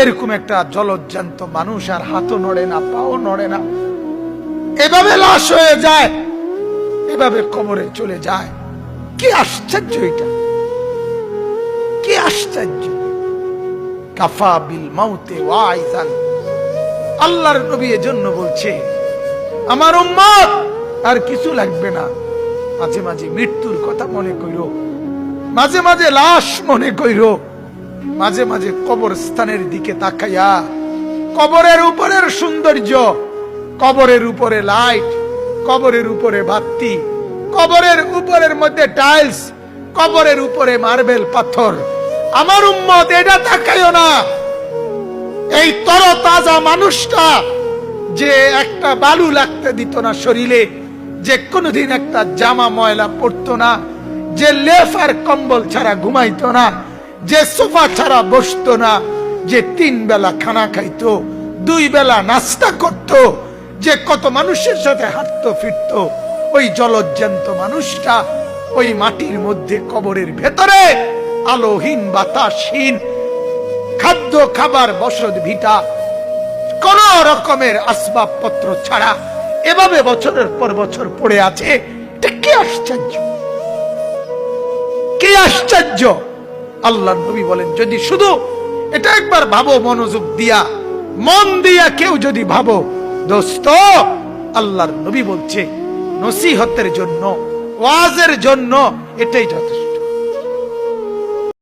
এরকম একটা জলজ্জান্ত মানুষ, আর হাতও নড়ে না, পাও নড়ে না, এভাবে লাশ হয়ে যায়, এভাবে কবরে চলে যায়। কি আশ্চর্য এটা, কি আশ্চর্য! কাফা বিল মাউতে ওয়াইজান। আল্লাহর নবী এজন্য বলছে, আমার উম্মত আর কিছু লাগবে না, মাঝে মাঝে মৃত্যুর কথা মনে কইরো, মাঝে মাঝে লাশ মনে কইরো, মাঝে মাঝে কবরস্থানের দিকে তাকাইয়া কবরের উপরের সৌন্দর্য, কবরের উপরে লাইট, কবরের উপরে বাতি, কবরের উপরের মধ্যে টাইলস, কবরের উপরে মার্বেল পাথর, আমার উম্মত এটা তাকাইও না। এই তরতাজা মানুষটা যে একটা বালু লাগতে দিত না শরীরে, যে কোনোদিন একটা জামা ময়লা পড়তো না, যে লেপ আর কম্বল ছাড়া ঘুমাইতো না, যে সোফা ছাড়া বসতো না, যে 3 বেলা খানা খাইতো, 2 বেলা নাস্তা করত, যে কত মানুষের সাথে হাঁটতো ফিরতো, ওই জলজ্জান্ত মানুষটা ওই মাটির মধ্যে কবরের ভেতরে আলোহীন, বাতাসহীন, খাদ্য খাবার বসত ভিটা, কোন রকমের আসবাবপত্র ছাড়া এভাবে বছরের পর বছর পড়ে আছে। এটা কি আশ্চর্য, কি আশ্চর্য! আল্লাহর নবী বলেন, যদি শুধু এটা একবার ভাবো, মনোযোগ দিয়া, মন দিয়া কেউ যদি ভাবো, দোস্ত, আল্লাহর নবী বলছে নসিহতের জন্য, ওয়াজের জন্য এটাই যথেষ্ট।